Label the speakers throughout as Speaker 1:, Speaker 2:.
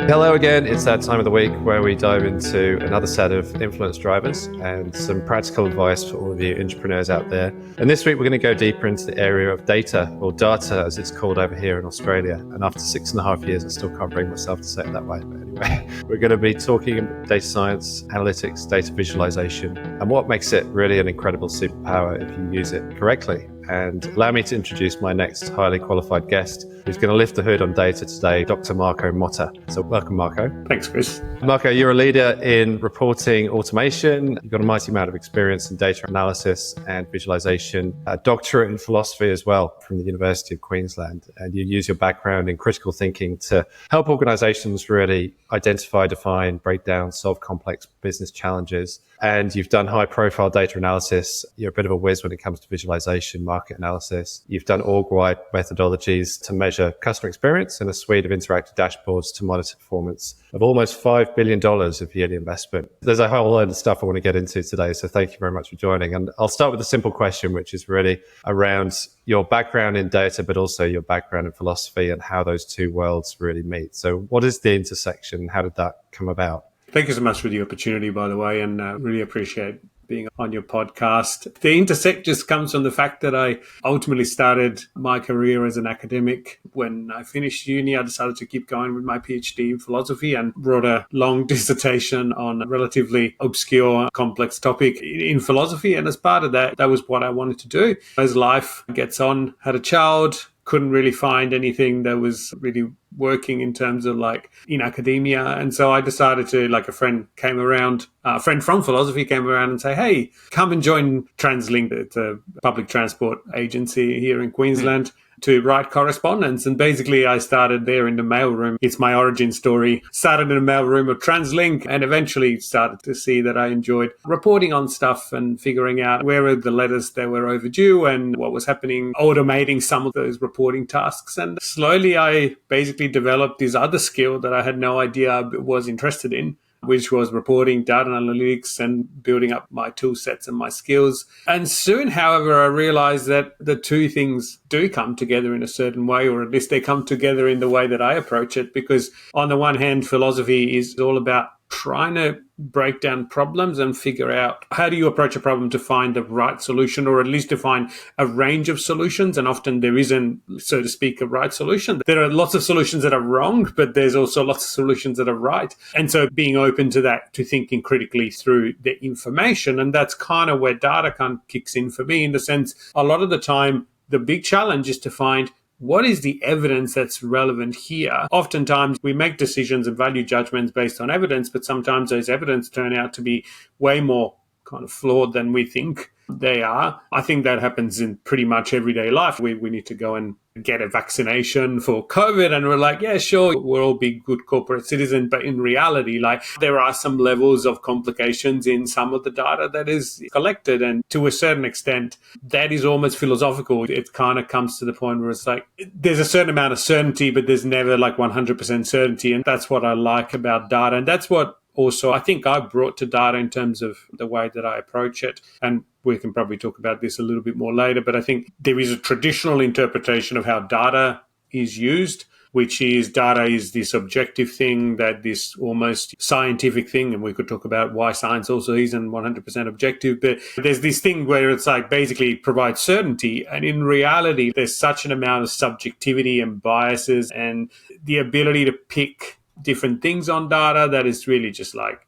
Speaker 1: Hello again, it's that time of the week where we dive into another set of influence drivers and some practical advice for all of you entrepreneurs out there. And this week we're going to go deeper into the area of data, or data as it's called over here in Australia. And after 6.5 years, I still can't bring myself to say it that way. But anyway, we're going to be talking about data science, analytics, data visualization, and what makes it really an incredible superpower if you use it correctly. And allow me to introduce my next highly qualified guest, who's going to lift the hood on data today, Dr. Marco Motta. So welcome, Marco.
Speaker 2: Thanks, Chris.
Speaker 1: Marco, you're a leader in reporting automation. You've got a mighty amount of experience in data analysis and visualization, a doctorate in philosophy as well from the University of Queensland. And you use your background in critical thinking to help organizations really identify, define, break down, solve complex business challenges. And you've done high-profile data analysis. You're a bit of a whiz when it comes to visualization, market analysis. You've done org-wide methodologies to measure customer experience and a suite of interactive dashboards to monitor performance of almost $5 billion of yearly investment. There's a whole load of stuff I want to get into today, so thank you very much for joining. And I'll start with a simple question, which is really around your background in data, but also your background in philosophy and how those two worlds really meet. So what is the intersection? How did that come about?
Speaker 2: Thank you so much for the opportunity, by the way, and really appreciate being on your podcast. The intersect just comes from the fact that I ultimately started my career as an academic. When I finished uni, I decided to keep going with my PhD in philosophy and wrote a long dissertation on a relatively obscure, complex topic in philosophy. And as part of that, that was what I wanted to do. As life gets on, had a child, couldn't really find anything that was really working in terms of like in academia. And so I decided to, like a friend from philosophy came around and say, hey, come and join TransLink. It's a public transport agency here in Queensland. To write correspondence. And basically I started there in the mailroom. It's my origin story. Started in the mailroom of TransLink and eventually started to see that I enjoyed reporting on stuff and figuring out where were the letters that were overdue and what was happening, automating some of those reporting tasks. And slowly I basically developed this other skill that I had no idea I was interested in, which was reporting, data analytics, and building up my tool sets and my skills. And soon, however, I realized that the two things do come together in a certain way, or at least they come together in the way that I approach it. Because on the one hand, philosophy is all about trying to break down problems and figure out how do you approach a problem to find the right solution, or at least to find a range of solutions. And often there isn't, so to speak, a right solution. There are lots of solutions that are wrong, but there's also lots of solutions that are right. And so being open to that, to thinking critically through the information. And that's kind of where data kind of kicks in for me, in the sense a lot of the time, the big challenge is to find what is the evidence that's relevant here? Oftentimes, we make decisions and value judgments based on evidence, but sometimes those evidence turn out to be way more kind of flawed than we think they are. I think that happens in pretty much everyday life. We need to go and get a vaccination for COVID, and we're like, yeah, sure, we'll all be good corporate citizens. But in reality, like, there are some levels of complications in some of the data that is collected. And to a certain extent, that is almost philosophical. It kind of comes to the point where it's like, there's a certain amount of certainty, but there's never like 100% certainty. And that's what I like about data. And that's what also I think I brought to data in terms of the way that I approach it. And we can probably talk about this a little bit more later, but I think there is a traditional interpretation of how data is used, which is data is this objective thing, that this almost scientific thing, and we could talk about why science also isn't 100% objective, but there's this thing where it's like basically provides certainty, and in reality there's such an amount of subjectivity and biases and the ability to pick different things on data that is really just like,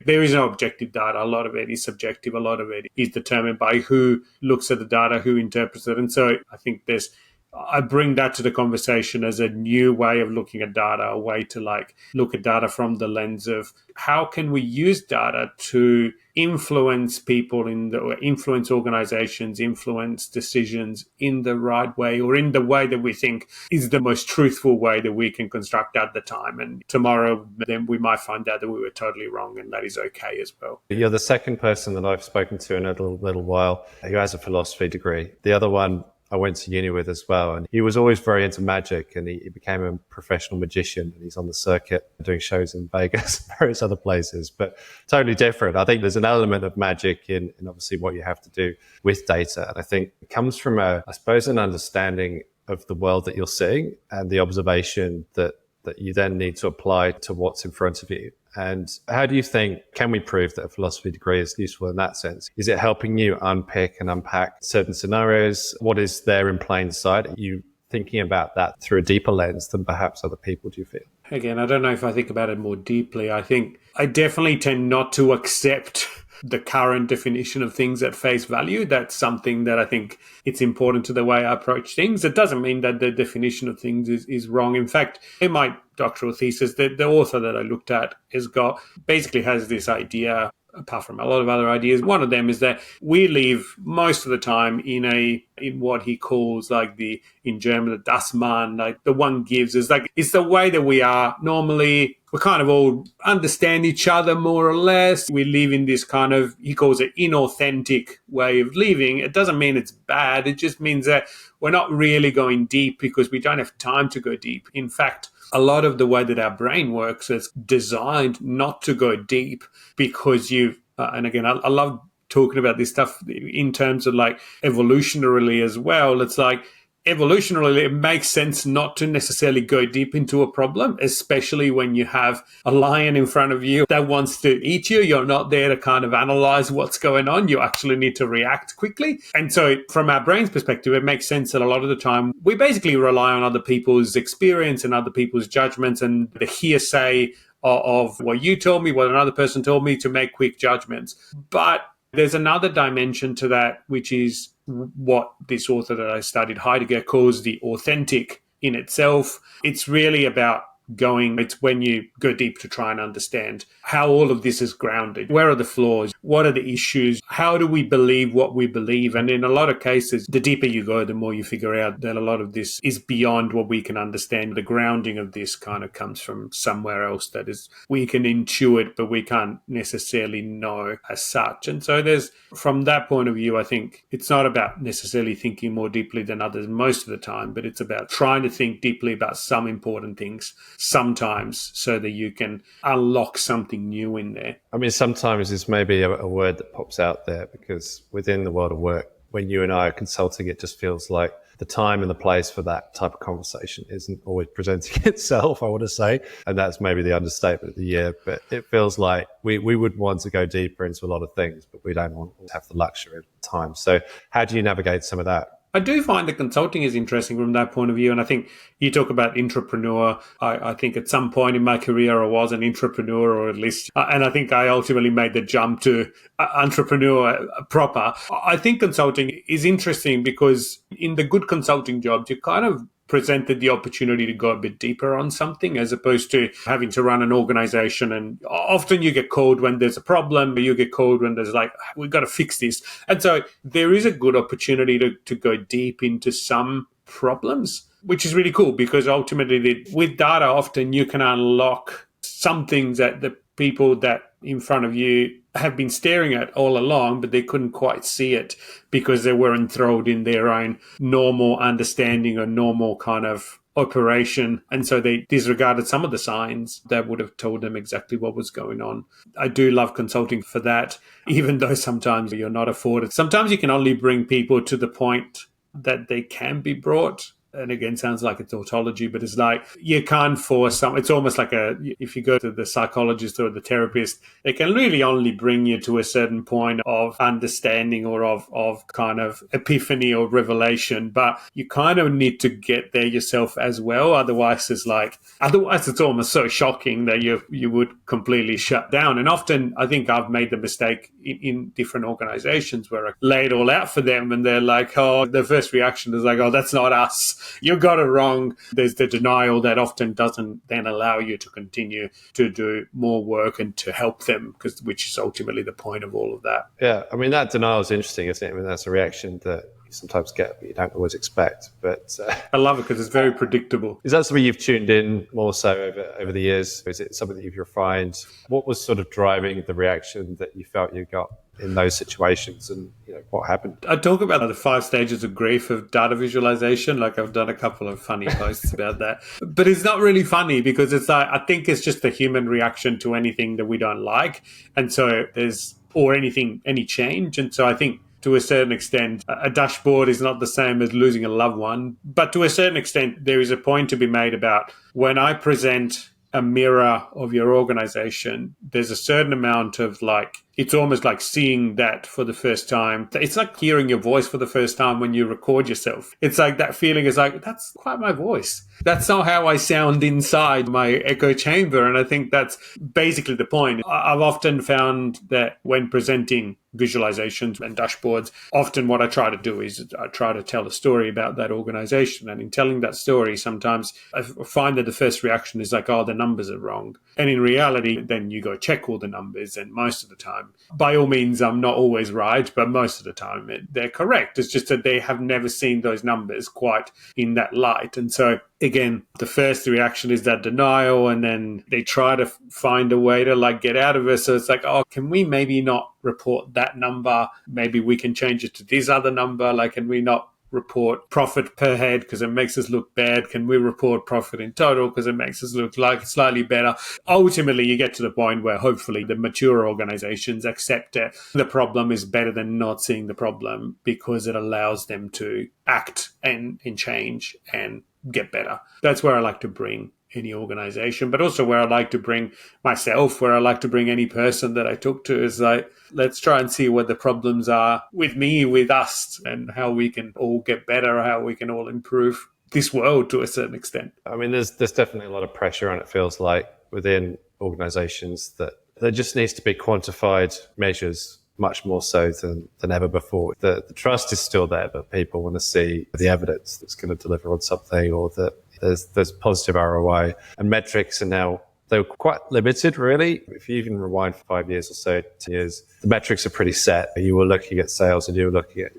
Speaker 2: there is no objective data. A lot of it is subjective. A lot of it is determined by who looks at the data, who interprets it. And so I think I bring that to the conversation as a new way of looking at data, a way to like look at data from the lens of how can we use data to influence people influence organizations, influence decisions in the right way, or in the way that we think is the most truthful way that we can construct at the time. And tomorrow, then we might find out that we were totally wrong, and that is okay as well.
Speaker 1: You're the second person that I've spoken to in a little while who has a philosophy degree. The other one I went to uni with as well. And he was always very into magic, and he became a professional magician, and he's on the circuit doing shows in Vegas and various other places, but totally different. I think there's an element of magic in obviously what you have to do with data. And I think it comes from I suppose, an understanding of the world that you're seeing and the observation that you then need to apply to what's in front of you. And how do you think, can we prove that a philosophy degree is useful in that sense? Is it helping you unpick and unpack certain scenarios? What is there in plain sight? Are you thinking about that through a deeper lens than perhaps other people, do you feel?
Speaker 2: Again, I don't know if I think about it more deeply. I think I definitely tend not to accept the current definition of things at face value. That's something that I think it's important to the way I approach things. It doesn't mean that the definition of things is wrong. In fact, in my doctoral thesis, the author that I looked at basically has this idea, apart from a lot of other ideas. One of them is that we live most of the time in what he calls in German, the Das Man, like the one gives. It's the way that we are normally. We kind of all understand each other more or less. We live in this kind of, he calls it inauthentic way of living. It doesn't mean it's bad. It just means that we're not really going deep because we don't have time to go deep. In fact, a lot of the way that our brain works is designed not to go deep because and again, I love talking about this stuff in terms of like evolutionarily as well. It's like, evolutionarily, it makes sense not to necessarily go deep into a problem, especially when you have a lion in front of you that wants to eat you. You're not there to kind of analyze what's going on. You actually need to react quickly. And so from our brain's perspective, it makes sense that a lot of the time we basically rely on other people's experience and other people's judgments and the hearsay of what you told me, what another person told me to make quick judgments. But there's another dimension to that, which is what this author that I studied, Heidegger, calls the authentic in itself. It's really about it's when you go deep to try and understand how all of this is grounded. Where are the flaws? What are the issues? How do we believe what we believe? And in a lot of cases, the deeper you go, the more you figure out that a lot of this is beyond what we can understand. The grounding of this kind of comes from somewhere else that is, we can intuit, but we can't necessarily know as such. And so from that point of view, I think it's not about necessarily thinking more deeply than others most of the time, but it's about trying to think deeply about some important things sometimes so that you can unlock something new in there.
Speaker 1: I mean, sometimes it's maybe a word that pops out there because within the world of work, when you and I are consulting, it just feels like the time and the place for that type of conversation isn't always presenting itself, I want to say. And that's maybe the understatement of the year. But it feels like we would want to go deeper into a lot of things, but we don't want to have the luxury of time. So how do you navigate some of that?
Speaker 2: I do find that consulting is interesting from that point of view. And I think you talk about entrepreneur. I think at some point in my career, I was an entrepreneur, or at least, and I think I ultimately made the jump to entrepreneur proper. I think consulting is interesting because in the good consulting jobs, you kind of presented the opportunity to go a bit deeper on something as opposed to having to run an organization. And often you get called when there's a problem, but you get called when there's like, we've got to fix this. And so there is a good opportunity to go deep into some problems, which is really cool because ultimately with data, often you can unlock some things that the people that in front of you have been staring at all along, but they couldn't quite see it because they were enthralled in their own normal understanding or normal kind of operation. And so they disregarded some of the signs that would have told them exactly what was going on. I do love consulting for that, even though sometimes you're not afforded. Sometimes you can only bring people to the point that they can be brought. And again, sounds like a tautology, but it's like you can't force some. It's almost like if you go to the psychologist or the therapist, they can really only bring you to a certain point of understanding or of kind of epiphany or revelation. But you kind of need to get there yourself as well. Otherwise, it's almost so shocking that you would completely shut down. And often, I think I've made the mistake in different organizations where I lay it all out for them, and they're like, "Oh," the first reaction is like, "Oh, that's not us. You got it wrong." There's the denial that often doesn't then allow you to continue to do more work and to help them, which is ultimately the point of all of that.
Speaker 1: Yeah, I mean, that denial is interesting, isn't it? I mean, that's a reaction that sometimes get what you don't always expect. But
Speaker 2: I love it because it's very predictable.
Speaker 1: is that something you've tuned in more so over the years? Is it something that you've refined? What was sort of driving the reaction that you felt you got in those situations, and what happened?
Speaker 2: I talk about the 5 stages of grief of data visualization. Like, I've done a couple of funny posts about that, but it's not really funny because it's like, I think it's just the human reaction to anything that we don't like. And so or any change. And so I think to a certain extent, a dashboard is not the same as losing a loved one. But to a certain extent, there is a point to be made about when I present a mirror of your organization, there's a certain amount of it's almost like seeing that for the first time. It's like hearing your voice for the first time when you record yourself. It's like that feeling is like, that's quite my voice. That's not how I sound inside my echo chamber. And I think that's basically the point. I've often found that when presenting visualizations and dashboards, often what I try to do is I try to tell a story about that organization. And in telling that story, sometimes I find that the first reaction is like, oh, the numbers are wrong. And in reality, then you go check all the numbers. And most of the time, by all means, I'm not always right, but most of the time they're correct. It's just that they have never seen those numbers quite in that light. And so again, the first reaction is that denial, and then they try to find a way to get out of it. So it's like, oh, can we maybe not report that number? Maybe we can change it to this other number. Can we not report profit per head because it makes us look bad? Can we report profit in total because it makes us look like slightly better? Ultimately, you get to the point where hopefully the mature organizations accept it. The problem is better than not seeing the problem because it allows them to act and change and get better. That's where I like to bring any organization, but also where I like to bring myself, where I like to bring any person that I talk to is let's try and see what the problems are with me, with us, and how we can all get better, how we can all improve this world to a certain extent.
Speaker 1: I mean, there's definitely a lot of pressure, and it feels like within organizations that there just needs to be quantified measures much more so than ever before. The trust is still there, but people want to see the evidence that's going to deliver on something, or that there's positive ROI. And metrics are now, they're quite limited, really. If you even rewind 5 years or so, 10 years, the metrics are pretty set. You were looking at sales and you were looking at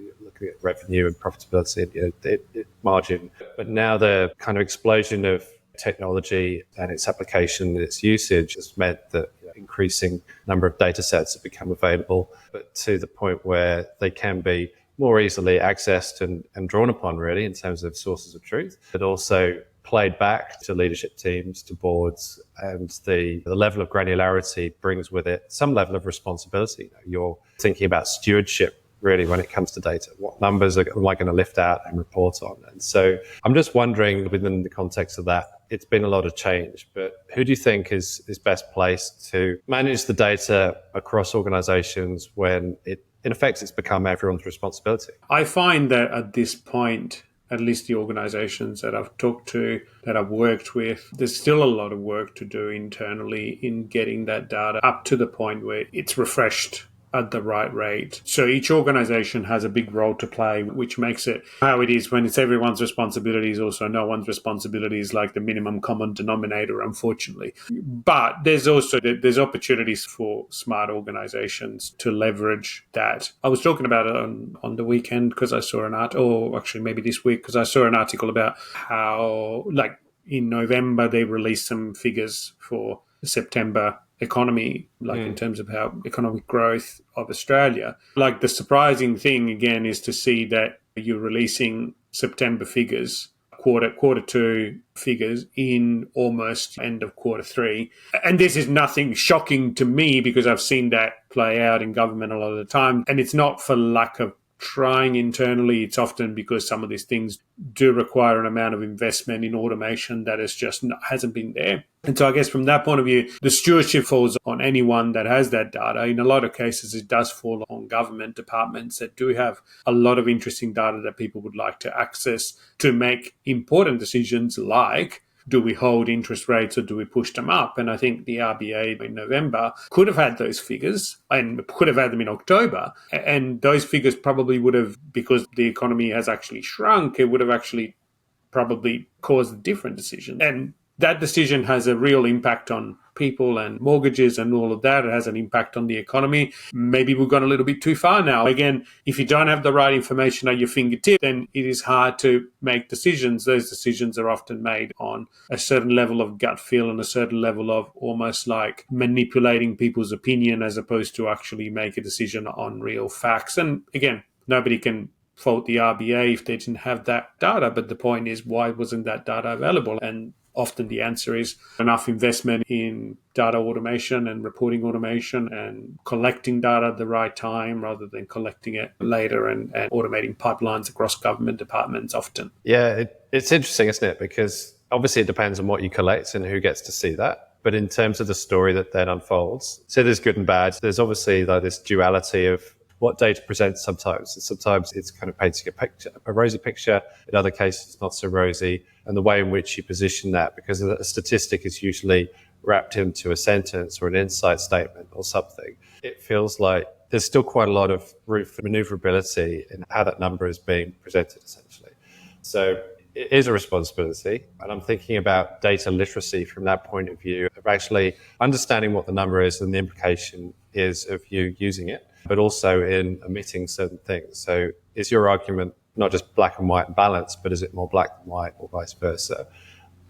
Speaker 1: revenue and profitability and margin. But now the kind of explosion of technology and its application and its usage has meant that increasing number of data sets have become available, but to the point where they can be more easily accessed and drawn upon, really, in terms of sources of truth, but also played back to leadership teams, to boards, and the level of granularity brings with it some level of responsibility. You're thinking about stewardship, really, when it comes to data. What numbers am I going to lift out and report on? And so I'm just wondering, within the context of that, it's been a lot of change, but who do you think is best placed to manage the data across organizations when in effect, it's become everyone's responsibility?
Speaker 2: I find that at this point, at least the organizations that I've talked to, that I've worked with, there's still a lot of work to do internally in getting that data up to the point where it's refreshed at the right rate. So each organization has a big role to play, which makes it how it is when it's everyone's responsibility is also no one's responsibility is like the minimum common denominator, unfortunately. But there's opportunities for smart organizations to leverage that. I was talking about it on the weekend because I saw an article, or actually maybe this week, because I saw an article about how in November they released some figures for September economy, in terms of how economic growth of Australia. The surprising thing again is to see that you're releasing September figures, quarter two figures in almost end of quarter three. And this is nothing shocking to me because I've seen that play out in government a lot of the time. And it's not for lack of trying internally. It's often because some of these things do require an amount of investment in automation that hasn't been there. And so I guess from that point of view, the stewardship falls on anyone that has that data. In a lot of cases, it does fall on government departments that do have a lot of interesting data that people would like to access to make important decisions like, do we hold interest rates or do we push them up? And I think the RBA in November could have had those figures and could have had them in October. And those figures probably would have, because the economy has actually shrunk, it would have actually probably caused a different decision. And that decision has a real impact on people and mortgages and all of that. It has an impact on the economy. Maybe we've gone a little bit too far now. Again, if you don't have the right information at your fingertip, then it is hard to make decisions. Those decisions are often made on a certain level of gut feel and a certain level of almost like manipulating people's opinion as opposed to actually make a decision on real facts. And again, nobody can fault the RBA if they didn't have that data. But the point is, why wasn't that data available? And often the answer is enough investment in data automation and reporting automation and collecting data at the right time rather than collecting it later and automating pipelines across government departments often.
Speaker 1: Yeah, it's interesting, isn't it? Because obviously it depends on what you collect and who gets to see that. But in terms of the story that then unfolds, so there's good and bad. There's obviously like this duality of what data presents sometimes. Sometimes it's kind of painting a rosy picture. In other cases, it's not so rosy. And the way in which you position that, because a statistic is usually wrapped into a sentence or an insight statement or something, it feels like there's still quite a lot of room for maneuverability in how that number is being presented, essentially. So it is a responsibility. And I'm thinking about data literacy from that point of view of actually understanding what the number is and the implication is of you using it, but also in omitting certain things. So is your argument not just black and white and balanced, but is it more black and white or vice versa?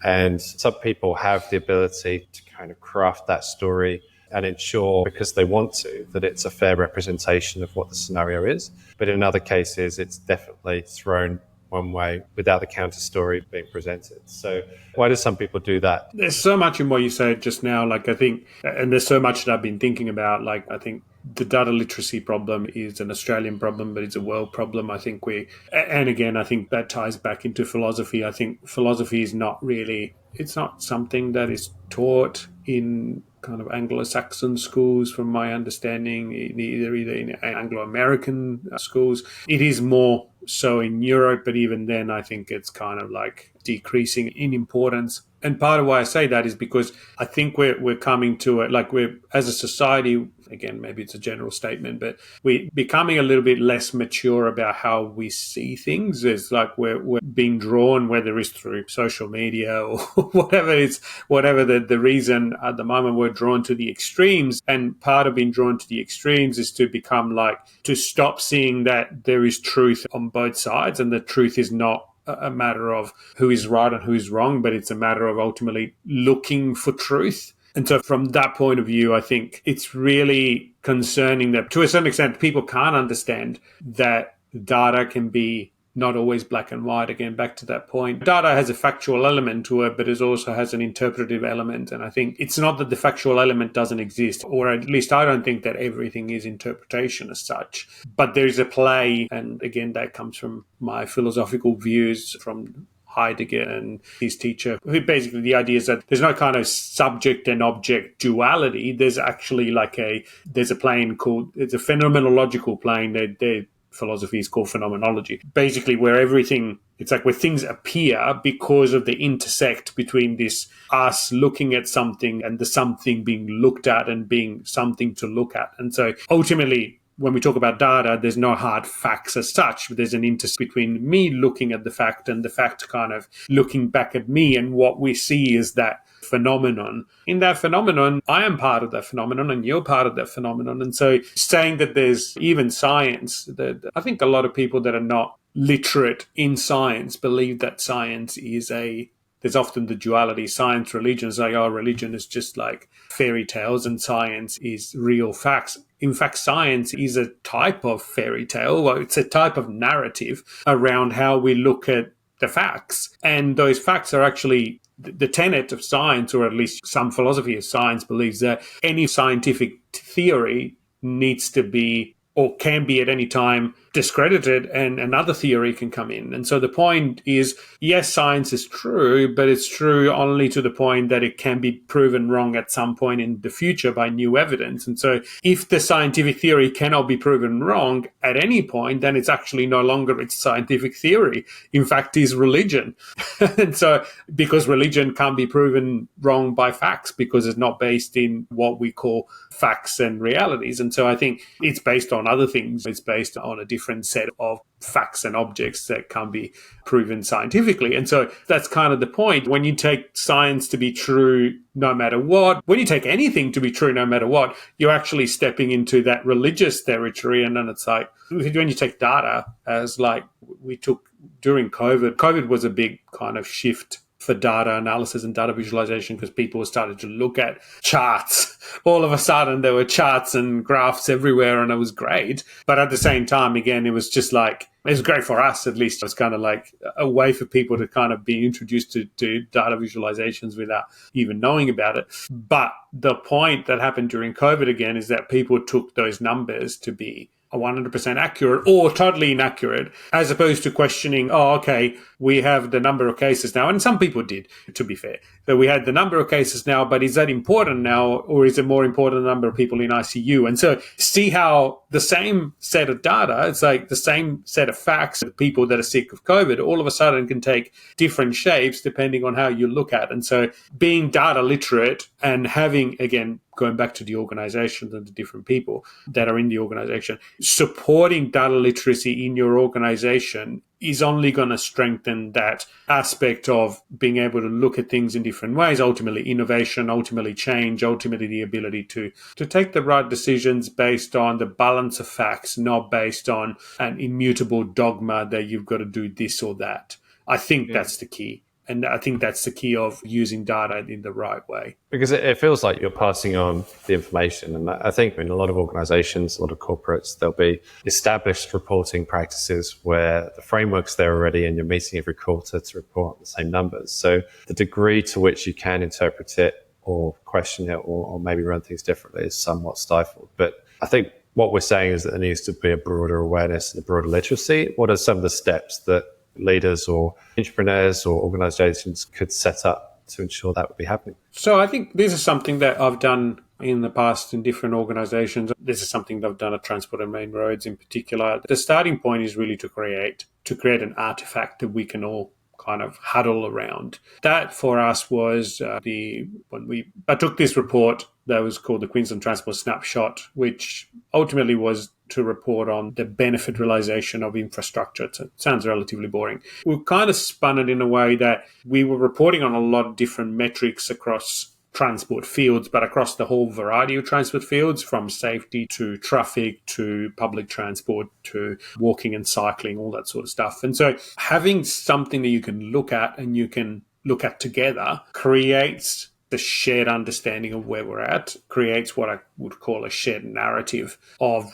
Speaker 1: And some people have the ability to kind of craft that story and ensure, because they want to, that it's a fair representation of what the scenario is. But in other cases, it's definitely thrown one way without the counter story being presented. So why do some people do that?
Speaker 2: There's so much in what you said just now, like I think, and there's so much that I've been thinking about, like I think the data literacy problem is an Australian problem, but it's a world problem. I think and again, I think that ties back into philosophy. I think philosophy is not really, it's not something that is taught in kind of Anglo-Saxon schools, from my understanding, either in Anglo-American schools. It is more so in Europe, but even then, I think it's kind of like decreasing in importance. And part of why I say that is because I think we're coming to it, like we're, as a society, again, maybe it's a general statement, but we're becoming a little bit less mature about how we see things. It's like we're being drawn, whether it's through social media or whatever the reason at the moment, we're drawn to the extremes. And part of being drawn to the extremes is to become like, to stop seeing that there is truth on both sides, and the truth is not a matter of who is right and who is wrong, but it's a matter of ultimately looking for truth. And so from that point of view, I think it's really concerning that to a certain extent, people can't understand that data can be not always black and white. Again, back to that point, data has a factual element to it, but it also has an interpretive element. And I think it's not that the factual element doesn't exist, or at least I don't think that everything is interpretation as such, but there's a play. And again, that comes from my philosophical views from Heidegger and his teacher, who basically the idea is that there's no kind of subject and object duality. There's actually like there's a plane called, it's a phenomenological plane. Their philosophy is called phenomenology. Basically where everything, it's like where things appear because of the intersect between this us looking at something and the something being looked at and being something to look at. And so ultimately, when we talk about data, there's no hard facts as such. There's an intersect between me looking at the fact and the fact kind of looking back at me. And what we see is that phenomenon. In that phenomenon, I am part of that phenomenon and you're part of that phenomenon. And so saying that there's even science, that I think a lot of people that are not literate in science believe that science is there's often the duality, science, religion. It's like, oh, religion is just like fairy tales and science is real facts. In fact, science is a type of fairy tale. Well, it's a type of narrative around how we look at the facts. And those facts are actually the tenet of science, or at least some philosophy of science believes that any scientific theory needs to be, or can be at any time, discredited and another theory can come in. And so the point is, yes, science is true, but it's true only to the point that it can be proven wrong at some point in the future by new evidence. And so if the scientific theory cannot be proven wrong at any point, then it's actually no longer its scientific theory. In fact, it's religion. And so because religion can't be proven wrong by facts because it's not based in what we call facts and realities. And so I think it's based on other things. It's based on a different different set of facts and objects that can be proven scientifically. And so that's kind of the point. When you take science to be true no matter what, when you take anything to be true no matter what, you're actually stepping into that religious territory. And then it's like, when you take data, as like we took during COVID was a big kind of shift for data analysis and data visualization, because people started to look at charts. All of a sudden, there were charts and graphs everywhere, and it was great. But at the same time, again, it was just like, it was great for us, at least. It was kind of like a way for people to kind of be introduced to data visualizations without even knowing about it. But the point that happened during COVID, again, is that people took those numbers to be 100% accurate or totally inaccurate, as opposed to questioning, oh, okay, we have the number of cases now. And some people did, to be fair. So we had the number of cases now, but is that important now, or is it more important the number of people in ICU? And so see how the same set of data, it's like the same set of facts, the people that are sick of COVID, all of a sudden can take different shapes depending on how you look at it. And so being data literate and having, again, going back to the organizations and the different people that are in the organization, supporting data literacy in your organization is only going to strengthen that aspect of being able to look at things in different ways, ultimately innovation, ultimately change, ultimately the ability to take the right decisions based on the balance of facts, not based on an immutable dogma that you've got to do this or that. I think that's the key. And I think that's the key of using data in the right way.
Speaker 1: Because it feels like you're passing on the information. And I think in a lot of organizations, a lot of corporates, there'll be established reporting practices where the framework's there already and you're meeting every quarter to report the same numbers. So the degree to which you can interpret it or question it or maybe run things differently is somewhat stifled. But I think what we're saying is that there needs to be a broader awareness and a broader literacy. What are some of the steps that leaders or entrepreneurs or organizations could set up to ensure that would be happening?
Speaker 2: So I think this is something that I've done in the past in different organizations. This is something that I've done at Transport and Main Roads in particular. The starting point is really to create an artifact that we can all kind of huddle around. That for us was I took this report that was called the Queensland Transport Snapshot, which ultimately was to report on the benefit realization of infrastructure. It sounds relatively boring. We kind of spun it in a way that we were reporting on a lot of different metrics across transport fields, but across the whole variety of transport fields, from safety to traffic to public transport to walking and cycling, all that sort of stuff. And so having something that you can look at and you can look at together creates the shared understanding of where we're at, creates what I would call a shared narrative of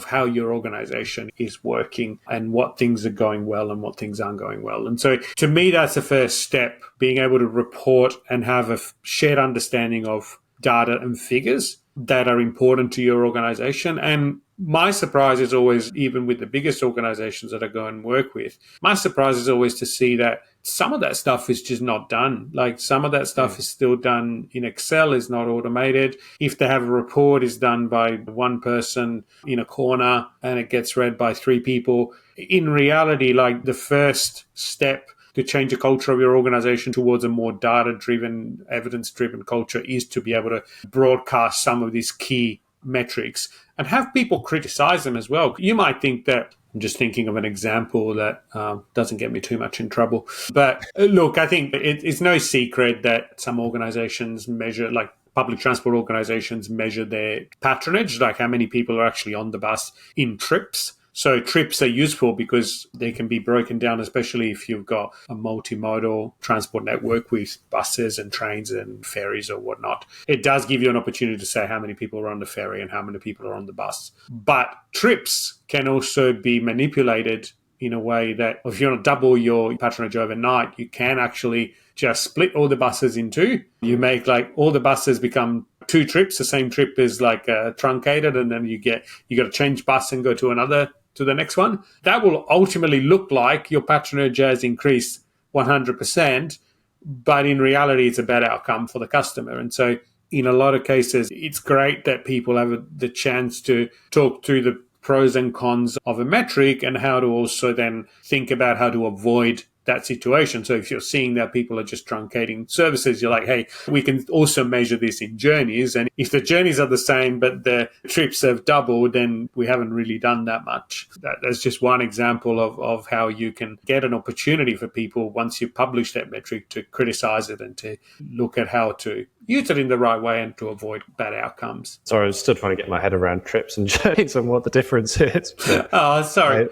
Speaker 2: how your organization is working and what things are going well and what things aren't going well. And so to me, that's the first step, being able to report and have a shared understanding of data and figures that are important to your organization. And my surprise is always, even with the biggest organizations that I go and work with, my surprise is always to see that some of that stuff is just not done. Like some of that stuff is still done in Excel, is not automated. If they have a report, is done by one person in a corner and it gets read by three people. In reality, like the first step to change the culture of your organization towards a more data-driven, evidence-driven culture is to be able to broadcast some of these key metrics and have people criticize them as well. You might think that, I'm just thinking of an example that doesn't get me too much in trouble. But look, I think it's no secret that some organizations measure, like public transport organizations measure their patronage, like how many people are actually on the bus in trips. So trips are useful because they can be broken down, especially if you've got a multimodal transport network with buses and trains and ferries or whatnot. It does give you an opportunity to say how many people are on the ferry and how many people are on the bus. But trips can also be manipulated in a way that if you want to double your patronage overnight, you can actually just split all the buses in two. You make like all the buses become two trips. The same trip is like truncated, and then you got to change bus and go to the next one. That will ultimately look like your patronage has increased 100%, but in reality, it's a bad outcome for the customer. And so in a lot of cases, it's great that people have the chance to talk through the pros and cons of a metric and how to also then think about how to avoid that situation. So if you're seeing that people are just truncating services, you're like, hey, we can also measure this in journeys. And if the journeys are the same, but the trips have doubled, then we haven't really done that much. That's just one example of how you can get an opportunity for people once you publish that metric to criticize it and to look at how to use it in the right way and to avoid bad outcomes.
Speaker 1: Sorry, I was still trying to get my head around trips and journeys and what the difference is.
Speaker 2: Oh, sorry.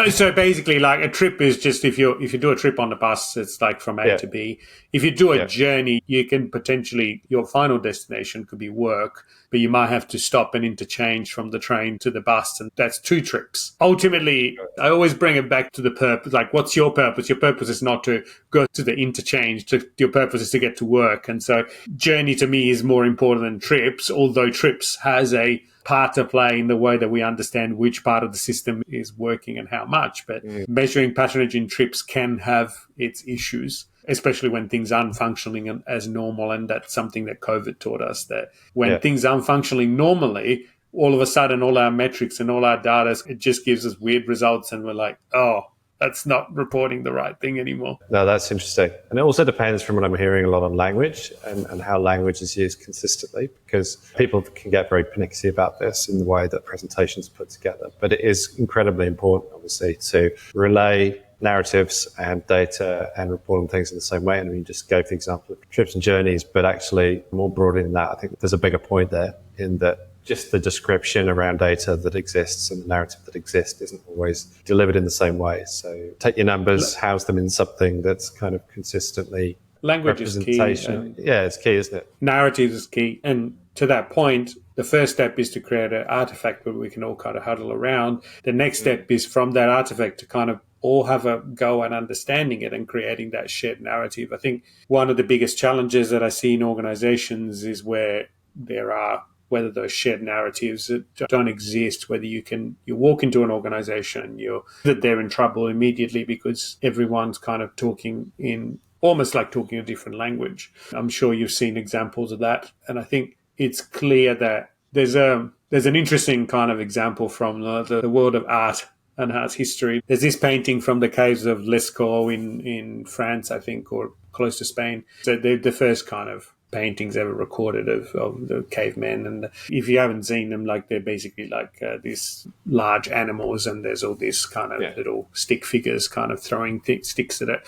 Speaker 2: So basically, like, a trip is just if you do a trip on the bus, it's like from A to B. If you do a journey, you can potentially, your final destination could be work, but you might have to stop and interchange from the train to the bus, and that's 2 trips. Ultimately, I always bring it back to the purpose. Like, what's your purpose? Your purpose is not to go to the interchange. Your purpose is to get to work. And so journey to me is more important than trips, although trips has a part to play in the way that we understand which part of the system is working and how much. But measuring patronage in trips can have its issues, especially when things aren't functioning as normal. And that's something that COVID taught us, that when things aren't functioning normally, all of a sudden all our metrics and all our data, it just gives us weird results. And we're like, oh, that's not reporting the right thing anymore.
Speaker 1: No, that's interesting. And it also depends, from what I'm hearing, a lot on language and how language is used consistently, because people can get very panicky about this in the way that presentations are put together. But it is incredibly important, obviously, to relay narratives and data and report on things in the same way. And we just gave the example of trips and journeys, but actually more broadly than that, I think there's a bigger point there in that just the description around data that exists and the narrative that exists isn't always delivered in the same way. So take your numbers, house them in something that's kind of consistently
Speaker 2: language is key.
Speaker 1: Yeah, it's key, isn't it?
Speaker 2: Narrative is key. And to that point, the first step is to create an artifact where we can all kind of huddle around. The next step is from that artifact to kind of all have a go at understanding it and creating that shared narrative. I think one of the biggest challenges that I see in organizations is where there are, whether those shared narratives that don't exist, whether you walk into an organization, that they're in trouble immediately because everyone's kind of talking in almost like talking a different language. I'm sure you've seen examples of that. And I think it's clear that there's an interesting kind of example from the world of art and art history. There's this painting from the caves of Lascaux in France, I think, or close to Spain. So they're the first kind of paintings ever recorded of the cavemen. And if you haven't seen them, like, they're basically like these large animals, and there's all these kind of little stick figures kind of throwing sticks at it.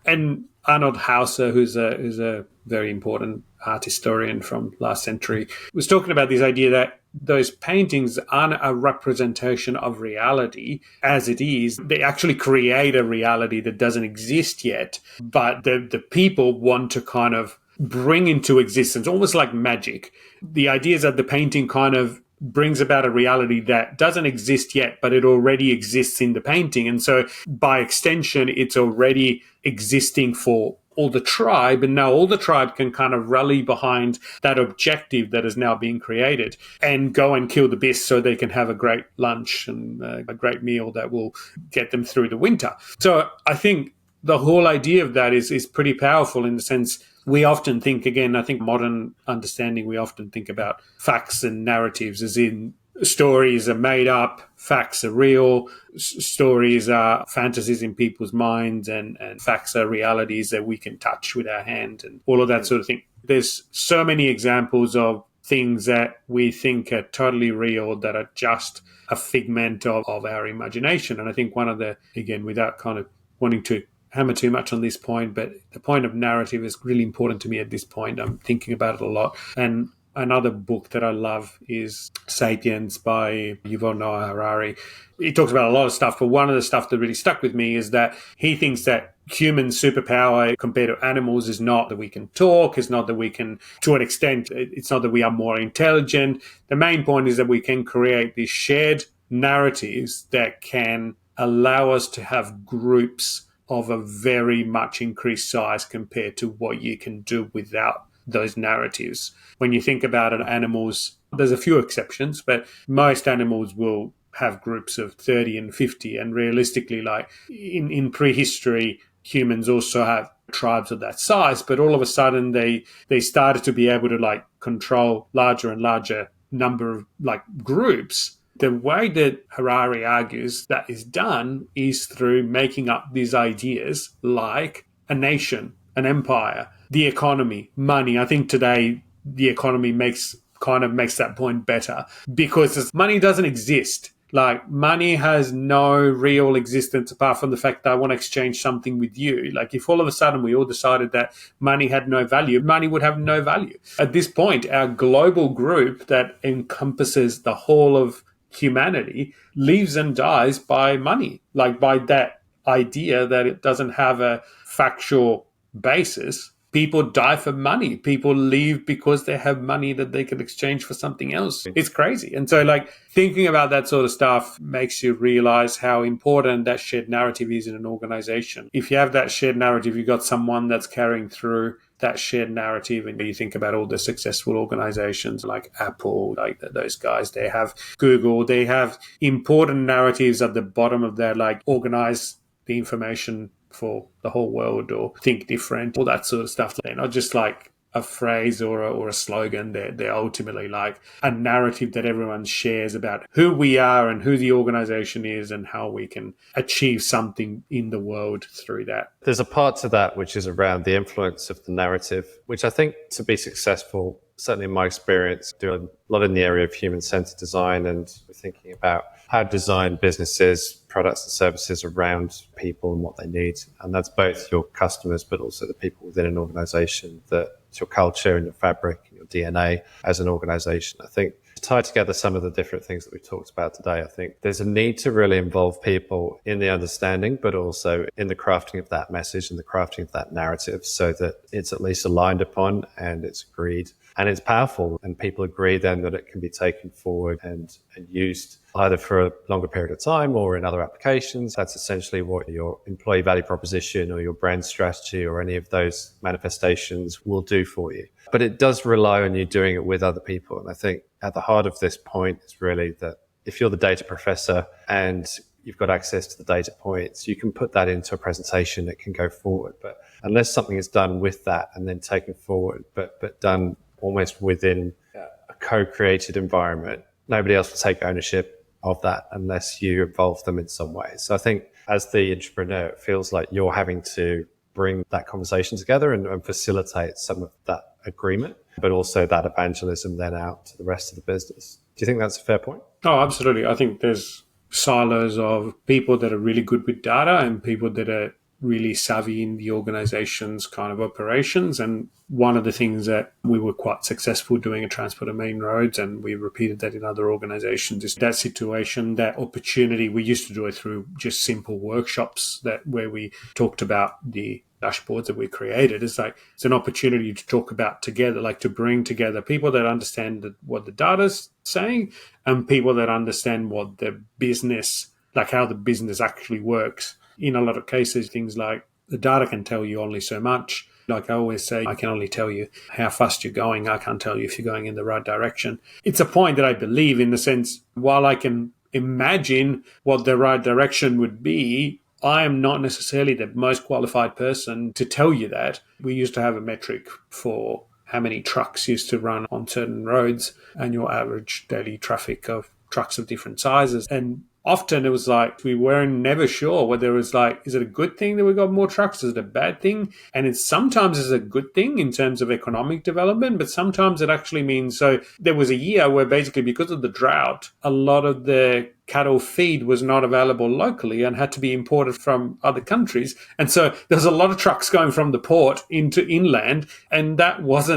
Speaker 2: And Arnold Hauser, who's a very important art historian from last century, was talking about this idea that those paintings aren't a representation of reality as it is. They actually create a reality that doesn't exist yet, but the people want to kind of bring into existence, almost like magic. The idea is that the painting kind of brings about a reality that doesn't exist yet, but it already exists in the painting. And so by extension, it's already existing for all the tribe, and now all the tribe can kind of rally behind that objective that is now being created and go and kill the beast so they can have a great lunch and a great meal that will get them through the winter. So I think the whole idea of that is pretty powerful, in the sense we often think, again, I think modern understanding, we often think about facts and narratives as in stories are made up, facts are real, stories are fantasies in people's minds, and facts are realities that we can touch with our hand and all of that sort of thing. There's so many examples of things that we think are totally real that are just a figment of our imagination. And I think one of the, again, without kind of wanting to hammer too much on this point, but the point of narrative is really important to me at this point. I'm thinking about it a lot. And another book that I love is Sapiens by Yuval Noah Harari. He talks about a lot of stuff, but one of the stuff that really stuck with me is that he thinks that human superpower compared to animals is not that we can talk, it's not that we can, to an extent, it's not that we are more intelligent. The main point is that we can create these shared narratives that can allow us to have groups of a very much increased size compared to what you can do without those narratives. When you think about it, animals, there's a few exceptions, but most animals will have groups of 30 and 50. And realistically, like in prehistory, humans also have tribes of that size, but all of a sudden they started to be able to like control larger and larger number of like groups. The way that Harari argues that is done is through making up these ideas like a nation, an empire, the economy, money. I think today the economy makes that point better because money doesn't exist. Like, money has no real existence apart from the fact that I want to exchange something with you. Like, if all of a sudden we all decided that money had no value, money would have no value. At this point, our global group that encompasses the whole of humanity lives and dies by money, like by that idea that it doesn't have a factual basis. People die for money. People leave because they have money that they can exchange for something else. It's crazy. And so, like, thinking about that sort of stuff makes you realize how important that shared narrative is in an organization. If you have that shared narrative, you've got someone that's carrying through that shared narrative. And you think about all the successful organizations like Apple, like those guys, they have Google, they have important narratives at the bottom of their, like, organize the information for the whole world or think different, all that sort of stuff. They're not just like a phrase or a slogan. They're ultimately like a narrative that everyone shares about who we are and who the organization is and how we can achieve something in the world through that.
Speaker 1: There's a part to that which is around the influence of the narrative, which I think to be successful, certainly in my experience, doing a lot in the area of human-centered design and thinking about how to design businesses, products and services around people and what they need. And that's both your customers, but also the people within an organization, that it's your culture and your fabric and your DNA as an organization. I think to tie together some of the different things that we've talked about today, I think there's a need to really involve people in the understanding, but also in the crafting of that message and the crafting of that narrative so that it's at least aligned upon and it's agreed. And it's powerful, and people agree then that it can be taken forward and used either for a longer period of time or in other applications. That's essentially what your employee value proposition or your brand strategy or any of those manifestations will do for you. But it does rely on you doing it with other people. And I think at the heart of this point is really that if you're the data professor and you've got access to the data points, you can put that into a presentation that can go forward. But unless something is done with that and then taken forward, but done almost within a co-created environment, nobody else will take ownership of that unless you involve them in some way. So I think as the entrepreneur, it feels like you're having to bring that conversation together and facilitate some of that agreement, but also that evangelism then out to the rest of the business. Do you think that's a fair point?
Speaker 2: Oh, absolutely. I think there's silos of people that are really good with data and people that are really savvy in the organization's kind of operations. And one of the things that we were quite successful doing at Transport and Main Roads, and we repeated that in other organizations, is that situation, that opportunity. We used to do it through just simple workshops where we talked about the dashboards that we created. It's like it's an opportunity to talk about together, like to bring together people that understand what the data's saying and people that understand what the business, like how the business actually works. In a lot of cases, things like the data can tell you only so much. Like I always say, I can only tell you how fast you're going. I can't tell you if you're going in the right direction. It's a point that I believe in the sense, while I can imagine what the right direction would be, I am not necessarily the most qualified person to tell you that. We used to have a metric for how many trucks used to run on certain roads and your average daily traffic of trucks of different sizes. And often it was like we weren't never sure whether it was like, is it a good thing that we got more trucks? Is it a bad thing? And it's sometimes is a good thing in terms of economic development, but sometimes it actually means, so there was a year where basically because of the drought, a lot of the cattle feed was not available locally and had to be imported from other countries. And so there's a lot of trucks going from the port into inland. And that was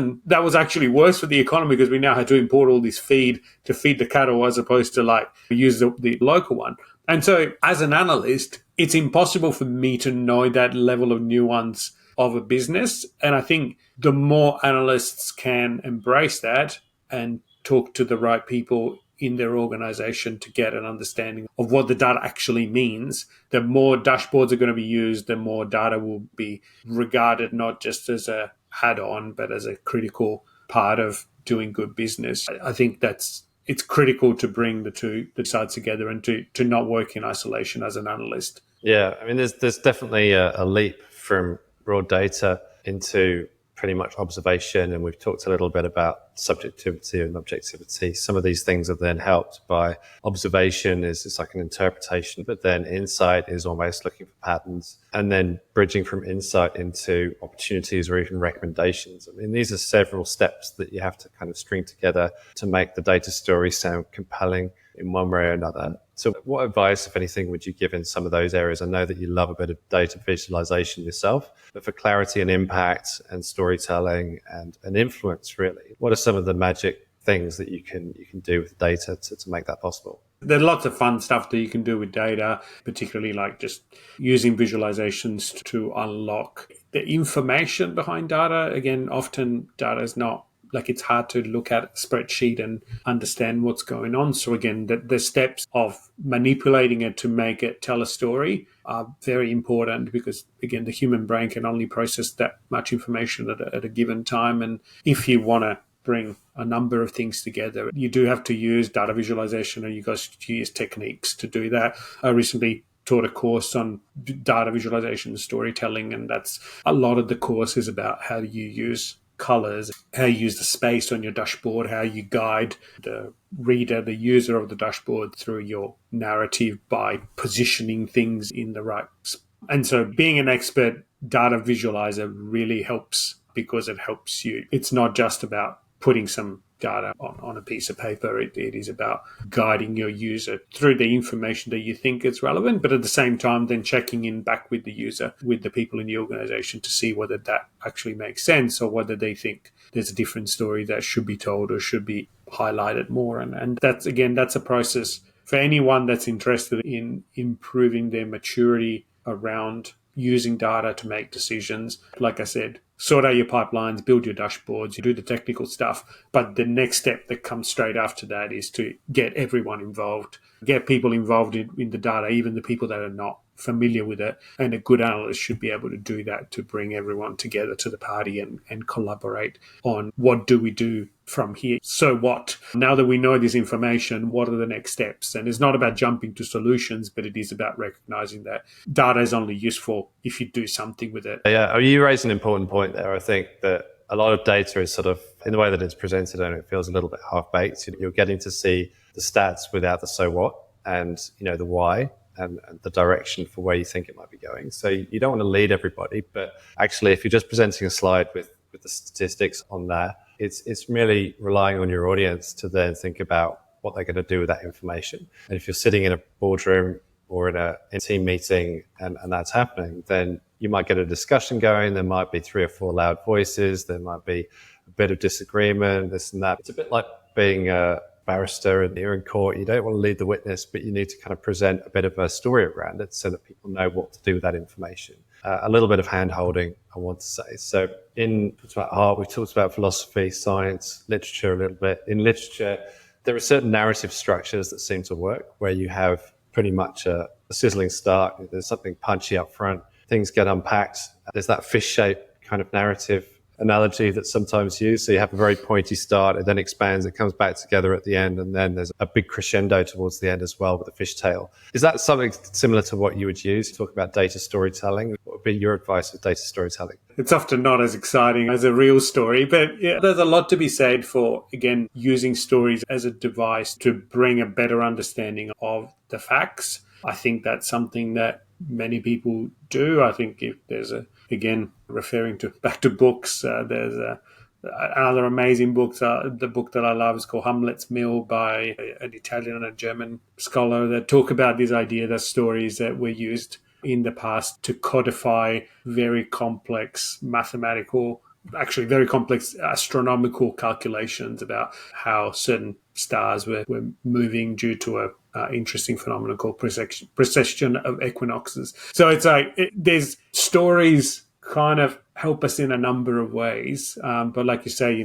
Speaker 2: actually worse for the economy because we now had to import all this feed to feed the cattle as opposed to like use the local one. And so as an analyst, it's impossible for me to know that level of nuance of a business. And I think the more analysts can embrace that and talk to the right people in their organization to get an understanding of what the data actually means, the more dashboards are going to be used, the more data will be regarded not just as a add-on, but as a critical part of doing good business. I think it's critical to bring the sides together and to not work in isolation as an analyst.
Speaker 1: Yeah, I mean, there's definitely a leap from raw data into pretty much observation, and we've talked a little bit about subjectivity and objectivity. Some of these things are then helped by observation is like an interpretation, but then insight is almost looking for patterns, and then bridging from insight into opportunities or even recommendations. I mean, these are several steps that you have to kind of string together to make the data story sound compelling in one way or another. So what advice, if anything, would you give in some of those areas? I know that you love a bit of data visualization yourself, but for clarity and impact and storytelling and influence, really, what are some of the magic things that you can do with data to make that possible?
Speaker 2: There's lots of fun stuff that you can do with data, particularly like just using visualizations to unlock the information behind data. Again, often data is not like, it's hard to look at a spreadsheet and understand what's going on. So again, the steps of manipulating it to make it tell a story are very important, because again, the human brain can only process that much information at a given time. And if you want to bring a number of things together, you do have to use data visualization, and you guys use techniques to do that. I recently taught a course on data visualization storytelling, and that's a lot of the course is about how you use colors, how you use the space on your dashboard, how you guide the reader, the user of the dashboard, through your narrative by positioning things in the right spot. And so being an expert data visualizer really helps, because it helps you. It's not just about putting some data on a piece of paper. It is about guiding your user through the information that you think is relevant, but at the same time then checking in back with the user, with the people in the organization, to see whether that actually makes sense, or whether they think there's a different story that should be told or should be highlighted more. And that's a process for anyone that's interested in improving their maturity around using data to make decisions. Like I said, sort out your pipelines, build your dashboards, you do the technical stuff. But the next step that comes straight after that is to get everyone involved, get people involved in the data, even the people that are not familiar with it. And a good analyst should be able to do that, to bring everyone together to the party and collaborate on what do we do from here. So what? Now that we know this information, what are the next steps? And it's not about jumping to solutions, but it is about recognizing that data is only useful if you do something with it.
Speaker 1: Yeah, you raised an important point there. I think that a lot of data is sort of, in the way that it's presented, and it feels a little bit half-baked. You're getting to see the stats without the so what, and the why, and the direction for where you think it might be going. So you don't want to lead everybody, but actually if you're just presenting a slide with the statistics on there, it's really relying on your audience to then think about what they're going to do with that information. And if you're sitting in a boardroom or in a team meeting and that's happening, then you might get a discussion going. There might be 3 or 4 loud voices. There might be a bit of disagreement, this and that. It's a bit like being a barrister and you're in court. You don't want to lead the witness, but you need to kind of present a bit of a story around it so that people know what to do with that information. A little bit of hand-holding, I want to say. So we talked about art, we talked about philosophy, science, literature a little bit. In literature, there are certain narrative structures that seem to work, where you have pretty much a sizzling start. There's something punchy up front. Things get unpacked. There's that fish shape kind of narrative analogy that's sometimes used. So you have a very pointy start, it then expands, it comes back together at the end, and then there's a big crescendo towards the end as well with a fishtail. Is that something similar to what you would use? You talk about data storytelling. What would be your advice with data storytelling?
Speaker 2: It's often not as exciting as a real story, but yeah, there's a lot to be said for, again, using stories as a device to bring a better understanding of the facts. I think that's something that many people do. I think if there's again, referring back to books, there's another amazing book. The book that I love is called Hamlet's Mill by an Italian and a German scholar that talk about this idea that stories that were used in the past to codify very complex very complex astronomical calculations about how certain stars were moving due to a interesting phenomenon called precession of equinoxes. So it's like there's stories kind of help us in a number of ways. But like you say,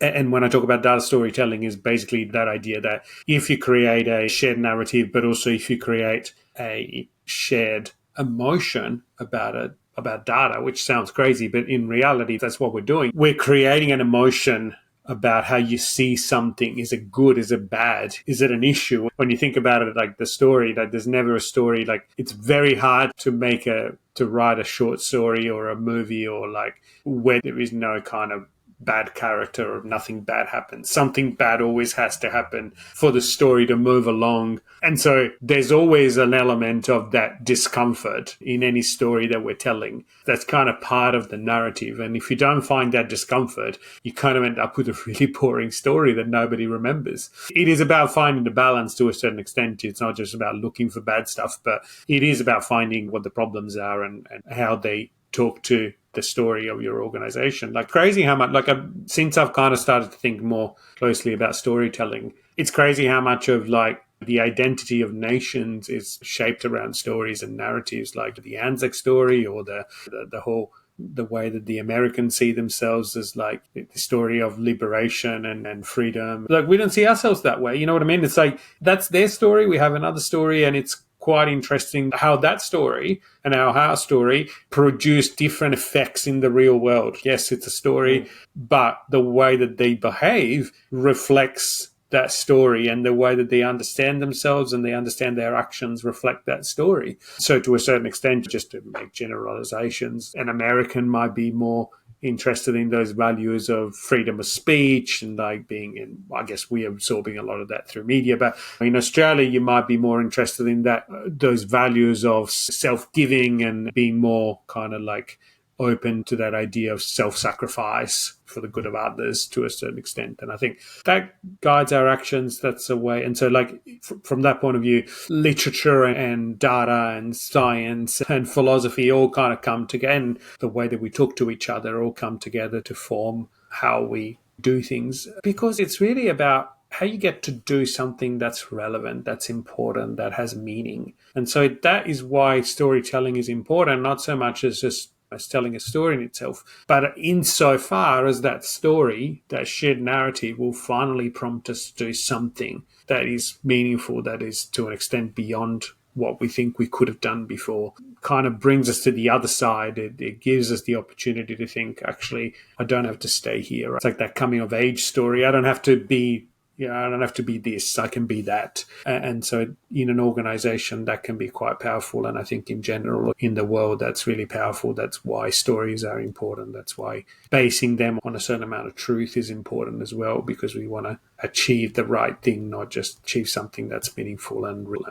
Speaker 2: and when I talk about data storytelling is basically that idea that if you create a shared narrative, but also if you create a shared emotion about data, which sounds crazy, but in reality, that's what we're doing. We're creating an emotion about how you see something. Is it good? Is it bad? Is it an issue? When you think about it, like the story, like there's never a story, like it's very hard to write a short story or a movie or like where there is no kind of bad character or nothing bad happens. Something bad always has to happen for the story to move along. And so there's always an element of that discomfort in any story that we're telling. That's kind of part of the narrative. And if you don't find that discomfort, you kind of end up with a really boring story that nobody remembers. It is about finding the balance to a certain extent. It's not just about looking for bad stuff, but it is about finding what the problems are and how they talk to the story of your organization. Like crazy how much, since I've kind of started to think more closely about storytelling, it's crazy how much of like the identity of nations is shaped around stories and narratives, like the Anzac story or the whole the way that the Americans see themselves as like the story of liberation and freedom. Like we don't see ourselves that way. You know what I mean? It's like that's their story. We have another story, and it's quite interesting how that story and our story produce different effects in the real world. Yes, it's a story, but the way that they behave reflects that story, and the way that they understand themselves and they understand their actions reflect that story. So to a certain extent, just to make generalizations, an American might be more interested in those values of freedom of speech and like being in, I guess we're absorbing a lot of that through media, but in Australia you might be more interested in that those values of self-giving and being more kind of like open to that idea of self-sacrifice for the good of others to a certain extent. And I think that guides our actions. That's a way. And so like from that point of view, literature and data and science and philosophy all kind of come together, and the way that we talk to each other all come together to form how we do things, because it's really about how you get to do something that's relevant, that's important, that has meaning. And so that is why storytelling is important, not so much as just as telling a story in itself, but insofar as that story, that shared narrative will finally prompt us to do something that is meaningful, that is to an extent beyond what we think we could have done before, kind of brings us to the other side. It gives us the opportunity to think, actually, I don't have to stay here. It's like that coming of age story. I don't have to be this, I can be that. And so in an organization, that can be quite powerful. And I think in general, in the world, that's really powerful. That's why stories are important. That's why basing them on a certain amount of truth is important as well, because we want to achieve the right thing, not just achieve something that's meaningful and real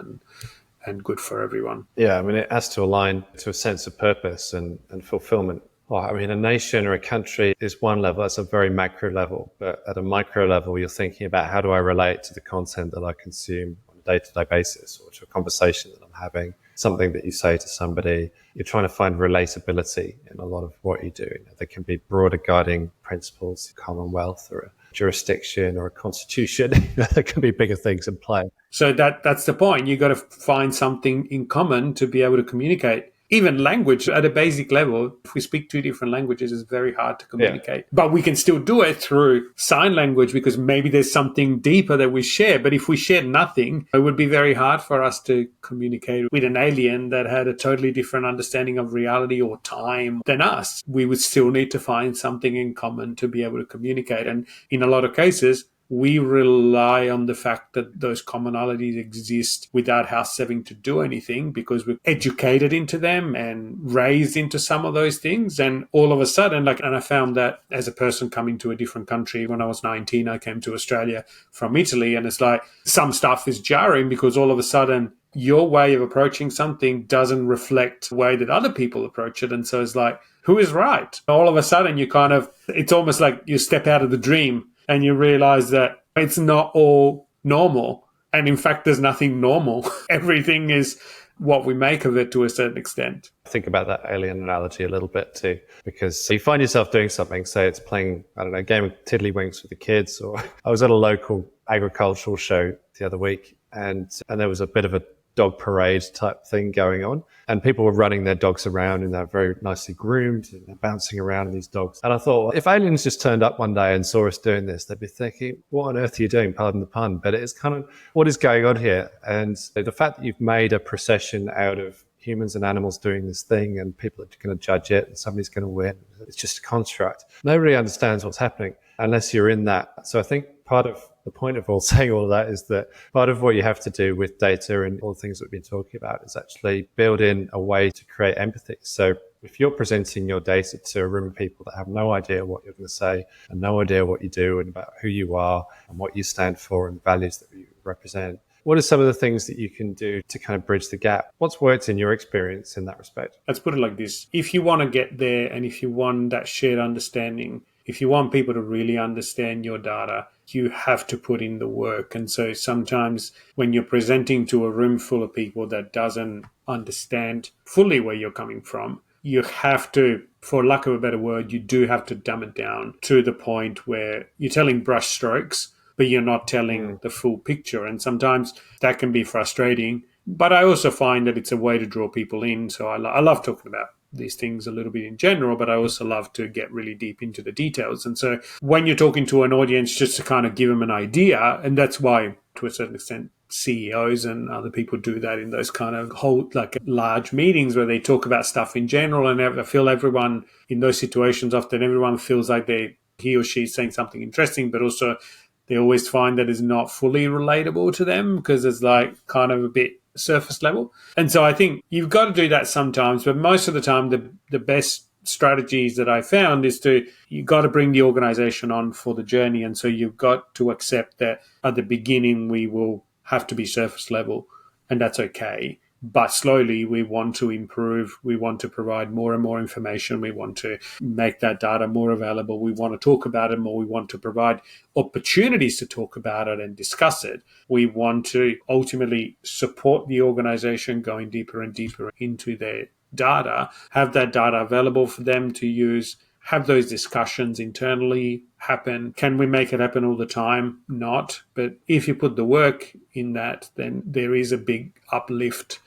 Speaker 2: and good for everyone.
Speaker 1: Yeah, I mean, it has to align to a sense of purpose and fulfillment. Well, I mean, a nation or a country is one level. That's a very macro level. But at a micro level, you're thinking about how do I relate to the content that I consume on a day-to-day basis, or to a conversation that I'm having, something that you say to somebody. You're trying to find relatability in a lot of what you do. There can be broader guiding principles, Commonwealth or a jurisdiction or a constitution. There can be bigger things in play.
Speaker 2: So that's the point. You've got to find something in common to be able to communicate. Even language at a basic level, if we speak two different languages, it's very hard to communicate. Yeah. But we can still do it through sign language, because maybe there's something deeper that we share. But if we share nothing, it would be very hard for us to communicate with an alien that had a totally different understanding of reality or time than us. We would still need to find something in common to be able to communicate. And in a lot of cases, we rely on the fact that those commonalities exist without us having to do anything, because we're educated into them and raised into some of those things. And all of a sudden, and I found that as a person coming to a different country, when I was 19, I came to Australia from Italy, and it's like some stuff is jarring, because all of a sudden your way of approaching something doesn't reflect the way that other people approach it. And so it's like, who is right? All of a sudden it's almost like you step out of the dream and you realize that it's not all normal. And in fact, there's nothing normal. Everything is what we make of it to a certain extent.
Speaker 1: Think about that alien analogy a little bit too, because you find yourself doing something, say it's playing, I don't know, a game of tiddlywinks with the kids, or I was at a local agricultural show the other week, and there was a bit of a dog parade type thing going on, and people were running their dogs around, and they're very nicely groomed and they're bouncing around in these dogs. And I thought, well, if aliens just turned up one day and saw us doing this, they'd be thinking, what on earth are you doing? Pardon the pun, but it's kind of what is going on here. And the fact that you've made a procession out of humans and animals doing this thing, and people are going to judge it, and somebody's going to win. It's just a construct. Nobody understands what's happening. unless you're in that. So I think part of the point of all saying all of that is that part of what you have to do with data and all the things that we've been talking about is actually build in a way to create empathy. So if you're presenting your data to a room of people that have no idea what you're going to say and no idea what you do and about who you are and what you stand for and the values that you represent, what are some of the things that you can do to kind of bridge the gap? What's worked in your experience in that respect?
Speaker 2: Let's put it like this. If you want to get there and if you want that shared understanding, if you want people to really understand your data, you have to put in the work. And so sometimes when you're presenting to a room full of people that doesn't understand fully where you're coming from, you have to, for lack of a better word, you do have to dumb it down to the point where you're telling brush strokes, but you're not telling the full picture. And sometimes that can be frustrating. But I also find that it's a way to draw people in. So I love talking about these things a little bit in general, but I also love to get really deep into the details. And so when you're talking to an audience, just to kind of give them an idea, and that's why, to a certain extent, CEOs and other people do that in those kind of whole, like large meetings where they talk about stuff in general. And I feel everyone in those situations, often everyone feels like he or she is saying something interesting, but also they always find that it's not fully relatable to them because it's like kind of a bit surface level. And so I think you've got to do that sometimes, but most of the time the best strategies that I found is you got to bring the organization on for the journey. And so you've got to accept that at the beginning we will have to be surface level, and that's okay. But slowly we want to improve. We want to provide more and more information. We want to make that data more available. We want to talk about it more. We want to provide opportunities to talk about it and discuss it. We want to ultimately support the organization going deeper and deeper into their data, have that data available for them to use, have those discussions internally happen. Can we make it happen all the time? Not. But if you put the work in that, then there is a big uplift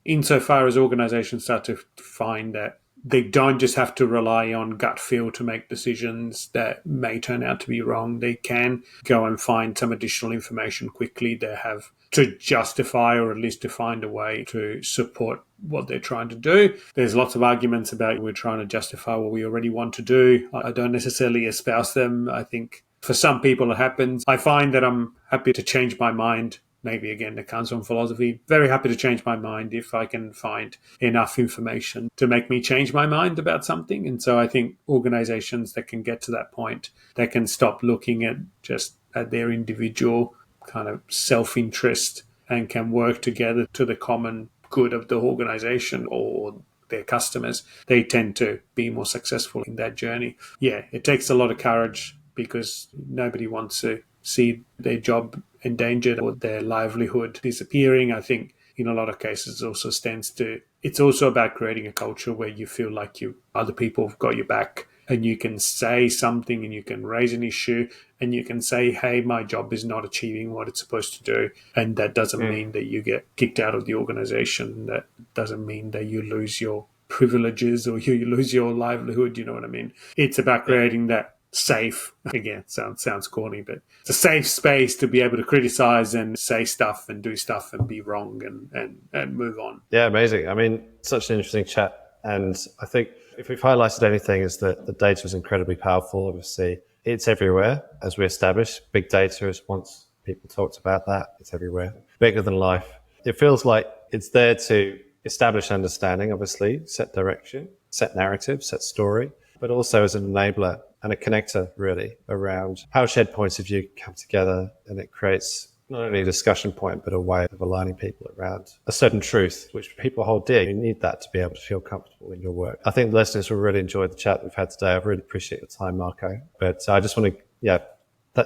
Speaker 2: insofar as organizations start to find that they don't just have to rely on gut feel to make decisions that may turn out to be wrong. They can go and find some additional information quickly. They have to justify or at least to find a way to support what they're trying to do. There's lots of arguments about we're trying to justify what we already want to do. I don't necessarily espouse them. I think for some people it happens. I find that I'm happy to change my mind. Maybe again, that comes from philosophy. Very happy to change my mind if I can find enough information to make me change my mind about something. And so I think organizations that can get to that point, that can stop looking at just at their individual kind of self-interest and can work together to the common good of the organization or their customers, they tend to be more successful in that journey. Yeah, it takes a lot of courage because nobody wants to see their job endangered or their livelihood disappearing. I think in a lot of cases it also it's also about creating a culture where you feel like other people have got your back and you can say something and you can raise an issue and you can say, hey, my job is not achieving what it's supposed to do. And that doesn't mean that you get kicked out of the organization. That doesn't mean that you lose your privileges or you lose your livelihood. You know what I mean? It's about creating that safe, again, sounds corny, but it's a safe space to be able to criticize and say stuff and do stuff and be wrong and move on.
Speaker 1: Yeah, amazing. I mean, such an interesting chat. And I think if we've highlighted anything is that the data is incredibly powerful. Obviously, it's everywhere, as we established. Big data is, once people talked about that, it's everywhere. Bigger than life. It feels like it's there to establish understanding, obviously, set direction, set narrative, set story, but also as an enabler and a connector, really, around how shared points of view come together. And it creates not only a discussion point, but a way of aligning people around a certain truth, which people hold dear. You need that to be able to feel comfortable in your work. I think the listeners will really enjoy the chat we've had today. I really appreciate your time, Marco. But I just want to,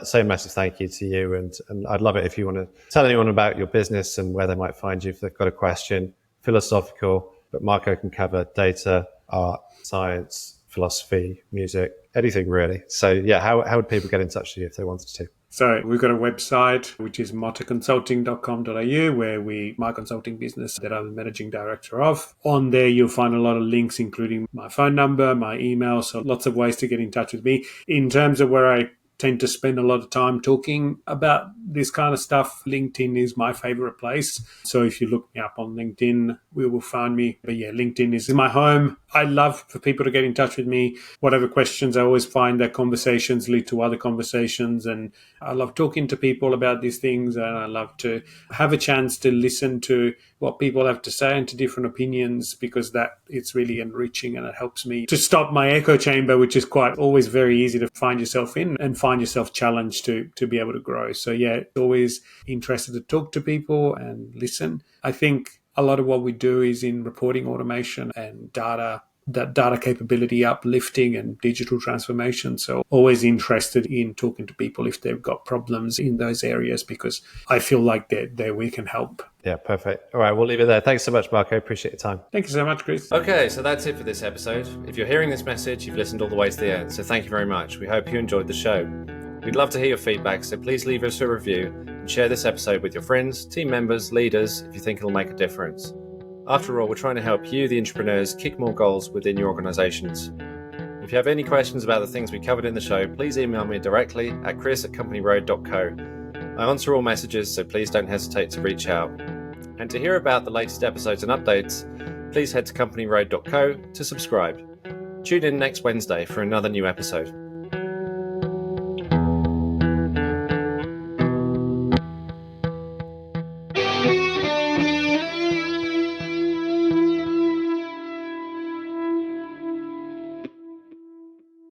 Speaker 1: say a massive thank you to you. And I'd love it if you want to tell anyone about your business and where they might find you if they've got a question, philosophical, but Marco can cover data, art, science, philosophy, music, anything really. So how would people get in touch with you if they wanted to?
Speaker 2: So we've got a website, which is mottaconsulting.com.au, where my consulting business that I'm the managing director of. On there, you'll find a lot of links, including my phone number, my email. So lots of ways to get in touch with me. In terms of where I tend to spend a lot of time talking about this kind of stuff, LinkedIn is my favorite place. So if you look me up on LinkedIn, you will find me. But yeah, LinkedIn is my home. I love for people to get in touch with me. Whatever questions, I always find that conversations lead to other conversations. And I love talking to people about these things. And I love to have a chance to listen to what people have to say and to different opinions, because that it's really enriching and it helps me to stop my echo chamber, which is quite always very easy to find yourself in and find yourself challenged to be able to grow. So yeah, always interested to talk to people and listen. I think a lot of what we do is in reporting automation and data capability uplifting and digital transformation. So always interested in talking to people if they've got problems in those areas, because I feel like there we can help.
Speaker 1: Yeah, perfect. All right, we'll leave it there. Thanks so much, Marco. Appreciate your time.
Speaker 2: Thank you so much, Chris.
Speaker 1: Okay, so that's it for this episode. If you're hearing this message, you've listened all the way to the end. So thank you very much. We hope you enjoyed the show. We'd love to hear your feedback, so please leave us a review and share this episode with your friends, team members, leaders, if you think it'll make a difference. After all, we're trying to help you, the entrepreneurs, kick more goals within your organizations. If you have any questions about the things we covered in the show, please email me directly at chris@companyroad.co. I answer all messages, so please don't hesitate to reach out. And to hear about the latest episodes and updates, please head to companyroad.co to subscribe. Tune in next Wednesday for another new episode.